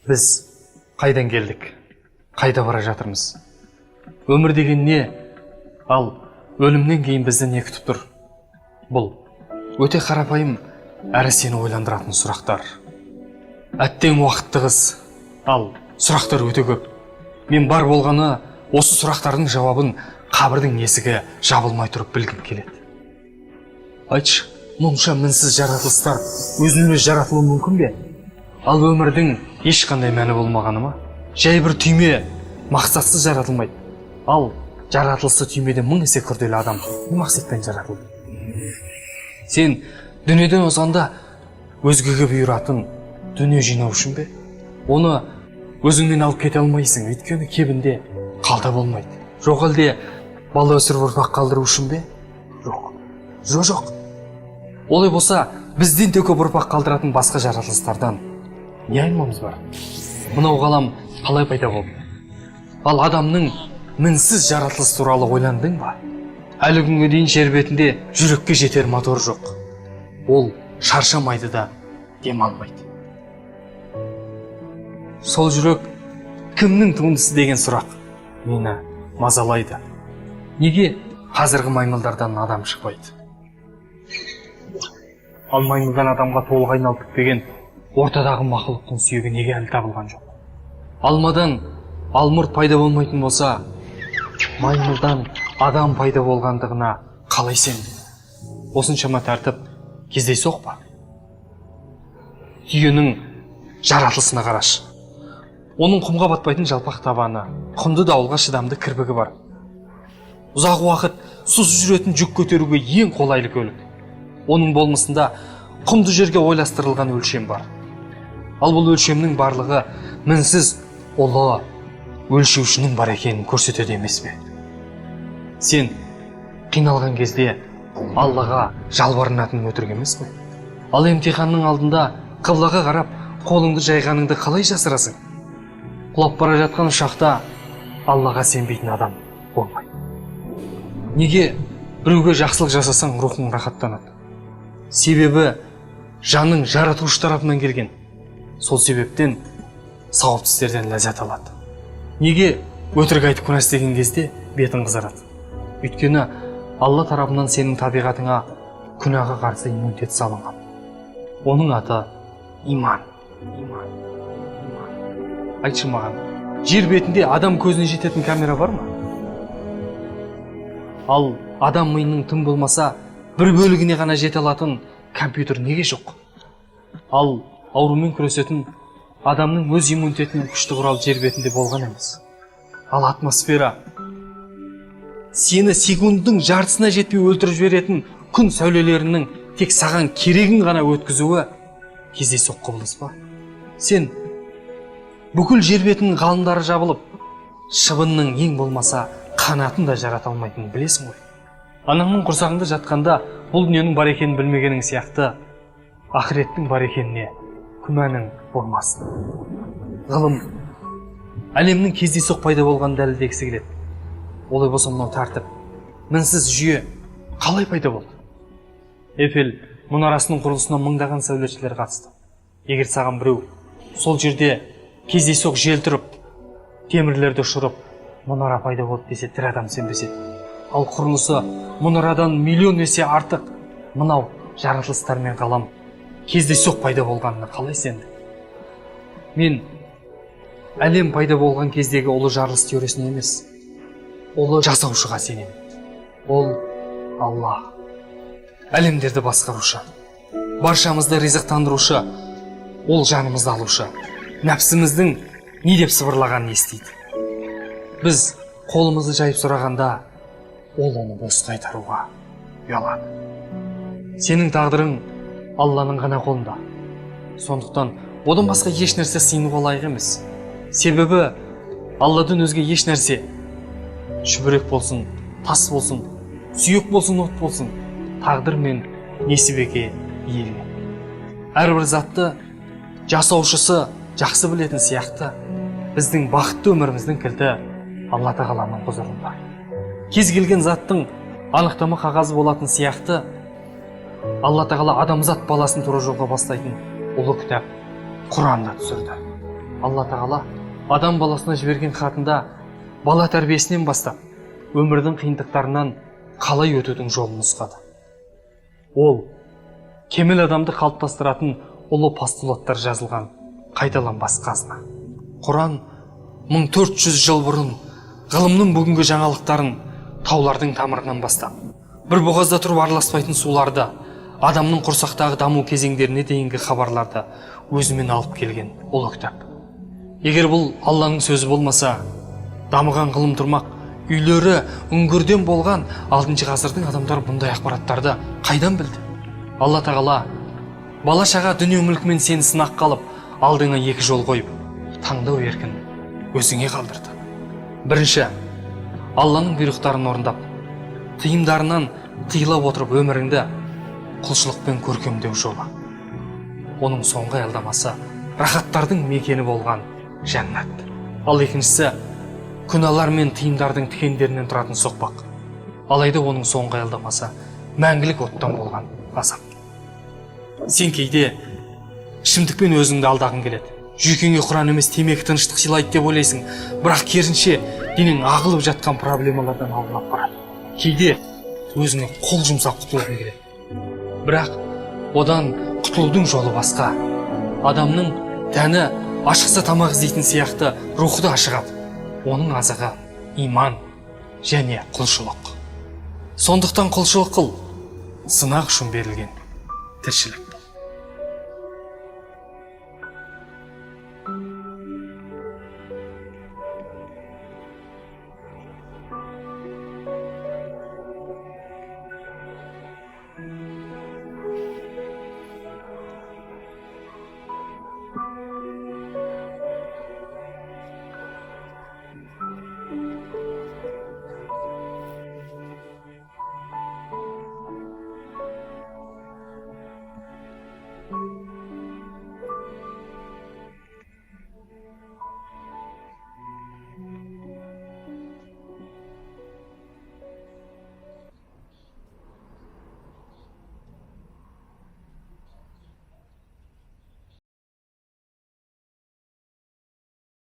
Біз қайдан келдік? Қайда бара жатырмыз? Өмір деген не? Ал өлімнен кейін бізді не күтіп тұр? Бұл өте қарапайым, әрі сені ойландыратын сұрақтар. Әттең уақытты қыз. Ал сұрақтар өте көп. Мен бар болғаны осы сұрақтардың жауабын қабірдің есігі жабылмай тұрып білгім келеді. Айтшы, мұнша мінсіз жаратылыстар өзінен өзі жаратылуы мүмкін бе? Ал өмірдің ешқандай мәні болмағаны ма? Жай бір түйме мақсатсыз жаратылмайды. Ал жаратылысы түймеден мың есе күрделі адам не мақсатпен жаратылды? Сен дүниеден озғанда өзгеге бұйыратын дүние жинау үшін бе? Оны өзіңнен алып кете алмайсың, өйткені кебінде қалта болмайды. Жоқ әлде бала өсіріп ұрпақ қалдыру үшін бе? Жоқ. Олай болса, бізден де көп ұрпақ қалдыратын басқа жаратылыстардан не айырмамыз бар? Мынау ғалам қалай пайда болды? Ал адамның мінсіз жаратылыс туралы ойландың ба? Әлі күнге дейін жер бетінде жүрекке жетер мотор жоқ. Ол шаршамайды да демалмайды. Сол жүрек кімнің туындысы деген сұрақ мені мазалайды. Неге қазіргі маймылдардан адам шықпайды? Ал маймылдан адамға толық айналдық деген ортадағы мақұлықтың сүйегі неге әлі табылған жоқ? Алмадан алмұрт пайда болмайтын болса, маймылдан адам пайда болғандығына қалай сендің? Осыншама тәртіп кездейсоқ па? Түйенің жаратылысына қарашы. Оның құмға батпайтын жалпақ табаны, құмды дауылға шыдамды кірпігі бар. Ұзақ уақыт сусыз жүретін жүк көтеруге ең қолайлы көлік. Оның болмысында құмды жерге ойластырылған өлшем бар. Ал бұл өлшемнің барлығы мінсіз ұлы өлшеушінің бар екенін көрсетеді емес пе? Сен қиналған кезде Аллаға жалбарынатын өтірік емес қой. Ал емтиханның алдында қыблаға қарап қолыңды жайғаныңды қалай жасырасың? Құлап бара жатқан ұшақта Аллаға сенбейтін адам болмайды. Неге біреуге жақсылық жасасаң рухың рахаттанады? Себебі жаның жаратушы тарапынан келген. Сол себептен сауапты істерден ләззат алады. Неге өтірік айтып күнә істеген кезде бетің қызарады? Өйткені Алла тарапынан сенің табиғатыңа күнәға қарсы иммунитет салынған. Оның аты иман. Айтшы маған, жер бетінде адам көзіне жететін камера бар ма? Ал адам миының тым болмаса, бір бөлігіне ғана жете алатын компьютер неге жоқ? Ал аурумен күресетін адамның өз иммунитетінің күшті құралы жер бетінде болған емес. Ал атмосфера сені секундың жартысына жетпей өлтіріп жіберетін күн сәулелерінің тек саған керегін ғана өткізуі кездейсоқ құбылыс па? Сен бүкіл жер бетінің ғалымдары жабылып, шыбынның ең болмаса қанатын да жарата алмайтынын білесің ғой. Анаңның құрсағында жатқанда бұл дүниенің бар екенін білмегенің сияқты, ақыреттің бар екеніне күмәнің болмасын. Ғылым әлемнің кездейсоқ пайда болғанын дәлелдегісі келеді. Олай болса мынау тәртіп, мінсіз жүйе қалай пайда болды? Эйфель мұнарасының құрылысына мыңдаған сәулетшілер қатысты. Егер саған біреу сол жерде кездейсоқ жел тұрып, темірлерді ұшырып, мұнара пайда болды десе, тірі адам сенбесе. Ал құрылысы мұнарадан миллион есе артық, мынау жаратылыстар мен ғалам кездейсоқ пайда болғанына қалай сенді? Мен әлем пайда болған кездегі ұлы жарылыс теориясына емес, ұлы жасаушыға сенемін. Ол Алла. Әлемдерді басқарушы, баршамызды ризықтандырушы, ол жанымызды алушы, нәпсіміздің не деп сыбырлағанын естиді. Біз қолымызды жайып сұрағанда, ол оны бос қайтаруға ұялады. Сенің тағдырың Алланың ғана қолында. Сондықтан одан басқа еш нәрсе сыйынуға лайық емес. Себебі Алладан өзге еш нәрсе, шүбірек болсын, тас болсын, сүйек болсын, от болсын, тағдыр мен несібеге иелі. Әрбір затты жасаушысы жақсы білетін сияқты, біздің бақытты өміріміздің кілті Алла тағаланың құзырында. Кез келген заттың анықтама қағазы болатын сияқты, Алла тағала адамзат баласын тура жолға бастайтын ұлы кітап Құранды түсірді. Алла тағала адам баласына жіберген хатында бала тәрбиесінен бастап өмірдің қиындықтарынан қалай өтудің жолын нұсқады. Ол кемел адамды қалыптастыратын ұлы постулаттар жазылған қайталанбас қазына. Құран 1400 жыл бұрын ғылымның бүгінгі жаңалықтарын таулардың тамырынан бастап, бір бұғазда тұрып араласпайтын суларды, адамның құрсақтағы даму кезеңдеріне дейінгі хабарларды өзімен алып келген ұлы кітап. Егер бұл Алланың сөзі болмаса, дамыған ғылым тұрмақ, үйлері үңгірден болған 6 ғасырдың адамдары бұндай ақпараттарды қайдан білді? Алла тағала бала шаға дүние мүлкімен сені сынақ қалып, алдыңа 2 жол қойып, таңдау еркін өзіңе қалдырды. Бірінші, Алланың бұйрықтарын орындап, тыйымдарынан тыйылып отырып өміріңді құлшылықпен көркемдеу жолы. Оның соңғы аялдамасы рахаттардың мекені болған жәннат. Ал екіншісі, күнәлар мен тыйымдардың тікендерінен тұратын соқпақ. Алайда оның соңғы аялдамасы мәңгілік оттан болған азап. Сен кейде ішімдікпен өзіңді алдағың келеді. Жүйкеңе Құран емес темекі тыныштық сыйлайды деп ойлайсың, бірақ керісінше денең ағылып жатқан проблемалардан аулақ барады. Кейде өзіңе қол жұмсап құтылғың келеді. Бірақ одан құтылудың жолы басқа. Адамның тәні ашықса тамақ іздейтін сияқты рухы да ашығады. Оның азығы иман және құлшылық. Сондықтан құлшылық қыл, сынақ үшін берілген тіршілік.